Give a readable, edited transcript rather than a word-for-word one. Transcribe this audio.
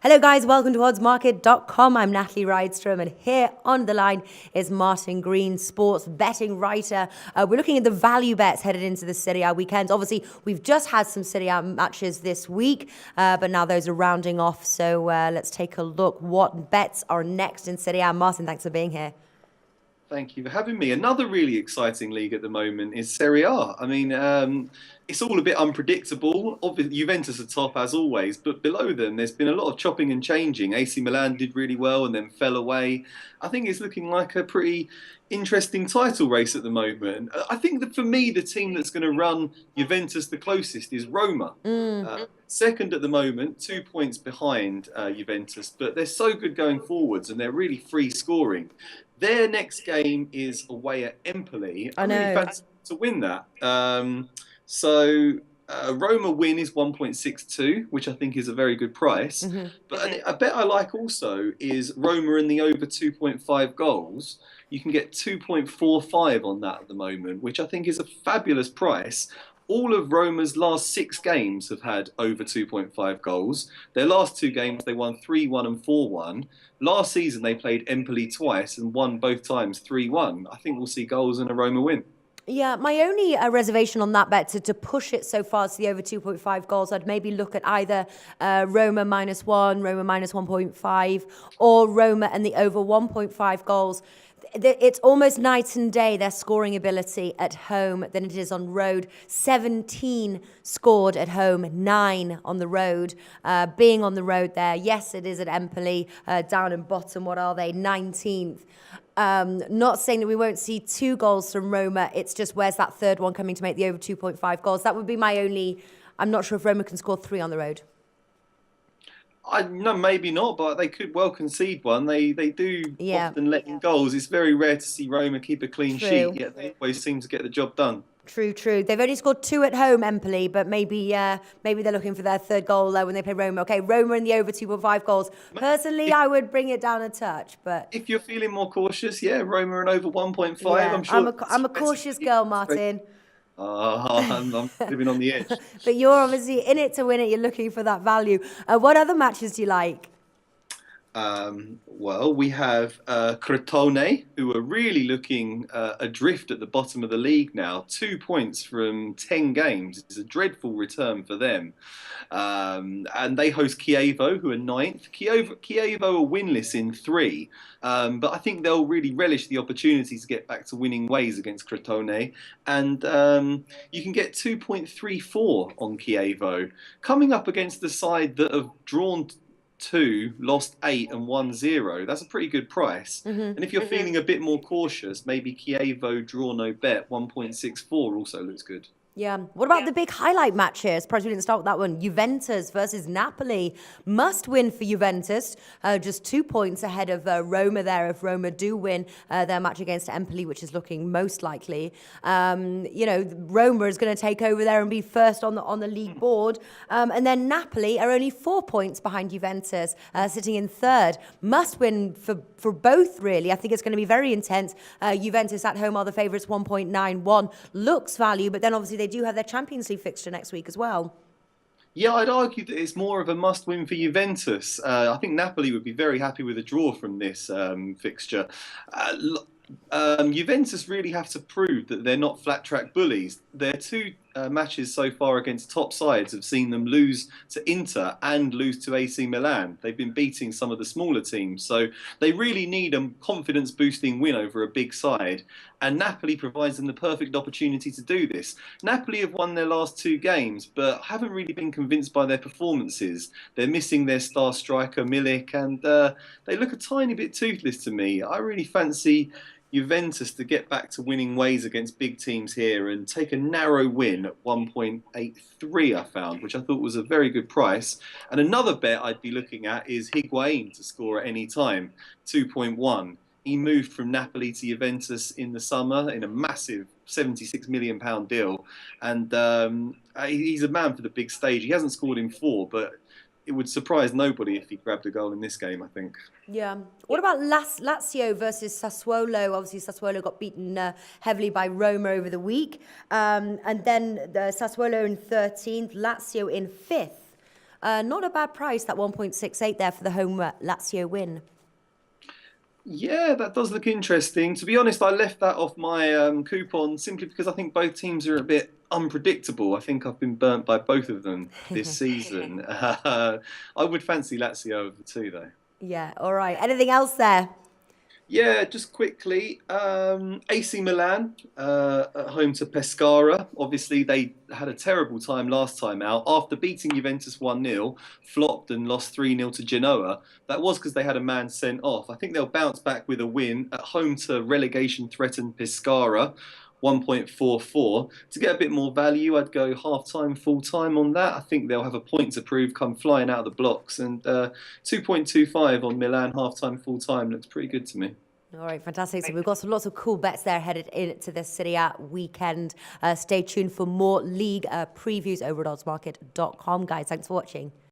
Hello guys, welcome to oddsmarket.com. I'm Natalie Rydstrom and here on the line is Martin Green, sports betting writer. We're looking at the value bets headed into the Serie A weekend. Obviously, we've just had some Serie A matches this week, but now those are rounding off. So let's take a look what bets are next in Serie A. Martin, thanks for being here. Thank you for having me. Another really exciting league at the moment is Serie A. I mean, it's all a bit unpredictable. Obviously, Juventus are top as always, but below them, there's been a lot of chopping and changing. AC Milan did really well and then fell away. I think it's looking like a pretty interesting title race at the moment. I think that for me, the team that's going to run Juventus the closest is Roma. Second at the moment, 2 points behind Juventus, but they're so good going forwards and they're really free scoring. Their next game is away at Empoli. I know. I really fancy to win that. Roma win is 1.62, which I think is a very good price. But a bet I like also is Roma in the over 2.5 goals. You can get 2.45 on that at the moment, which I think is a fabulous price. All of Roma's last 6 games have had over 2.5 goals. Their last 2 games, they won 3-1 and 4-1. Last season, they played Empoli twice and won both times 3-1. I think we'll see goals and a Roma win. Yeah, my only reservation on that bet to push it so far to the over 2.5 goals, I'd maybe look at either Roma -1, Roma -1.5, or Roma and the over 1.5 goals. It's almost night and day, their scoring ability at home than it is on road. 17 scored at home, 9 on the road. Being on the road there, yes, it is at Empoli, down in bottom. What are they? 19th. Not saying that we won't see 2 goals from Roma. It's just where's that third one coming to make the over 2.5 goals? That would be my only. I'm not sure if Roma can score 3 on the road. No, maybe not, but they could well concede one. They do often let in goals. It's very rare to see Roma keep a clean sheet, yet they always seem to get the job done. True. They've only scored 2 at home, Empoli, but maybe they're looking for their third goal when they play Roma. Okay, Roma in the over 2.5 goals. Personally, I would bring it down a touch, but if you're feeling more cautious, yeah, Roma and over 1.5. Yeah, I'm sure. I'm a cautious girl, Martin. I'm living on the edge. But you're obviously in it to win it. You're looking for that value. What other matches do you like? Well, we have Crotone, who are really looking adrift at the bottom of the league now. 2 points from 10 games. It's a dreadful return for them. And they host Chievo, who are 9th. Chievo are winless in 3. But I think they'll really relish the opportunity to get back to winning ways against Crotone. And you can get 2.34 on Chievo. Coming up against the side that have drawn 2, lost 8 and won 0. That's a pretty good price. And if you're feeling a bit more cautious, maybe Chievo draw no bet 1.64 also looks good. Yeah. What about the big highlight match here? Surprised we didn't start with that one. Juventus versus Napoli. Must win for Juventus. Just 2 points ahead of Roma there if Roma do win their match against Empoli, which is looking most likely. Roma is going to take over there and be first on the league board. And then Napoli are only 4 points behind Juventus, sitting in third. Must win for both, really. I think it's going to be very intense. Juventus at home are the favourites, 1.91. Looks value, but then obviously they do have their Champions League fixture next week as well. Yeah, I'd argue that it's more of a must-win for Juventus. I think Napoli would be very happy with a draw from this fixture. Juventus really have to prove that they're not flat-track bullies. Their 2 matches so far against top sides have seen them lose to Inter and lose to AC Milan. They've been beating some of the smaller teams, so they really need a confidence-boosting win over a big side. And Napoli provides them the perfect opportunity to do this. Napoli have won their last 2 games, but haven't really been convinced by their performances. They're missing their star striker, Milik, and they look a tiny bit toothless to me. I really fancy Juventus to get back to winning ways against big teams here and take a narrow win at 1.83 I found, which I thought was a very good price. And another bet I'd be looking at is Higuain to score at any time, 2.1. He moved from Napoli to Juventus in the summer in a massive £76 million deal. And he's a man for the big stage. He hasn't scored in 4, but it would surprise nobody if he grabbed a goal in this game, I think. Yeah. What about Lazio versus Sassuolo? Obviously, Sassuolo got beaten heavily by Roma over the week. And then Sassuolo in 13th, Lazio in 5th. Not a bad price, that 1.68 there for the home Lazio win. Yeah, that does look interesting. To be honest, I left that off my coupon simply because I think both teams are a bit unpredictable. I think I've been burnt by both of them this season. I would fancy Lazio over the two, though. Yeah, all right. Anything else there? Yeah, just quickly, AC Milan at home to Pescara. Obviously, they had a terrible time last time out. After beating Juventus 1-0, flopped and lost 3-0 to Genoa. That was because they had a man sent off. I think they'll bounce back with a win at home to relegation-threatened Pescara. 1.44. To get a bit more value, I'd go half-time, full-time on that. I think they'll have a point to prove, come flying out of the blocks. And 2.25 on Milan, half-time, full-time looks pretty good to me. All right, fantastic. So we've got lots of cool bets there headed into the Serie A weekend. Stay tuned for more league previews over at oddsmarket.com. Guys, thanks for watching.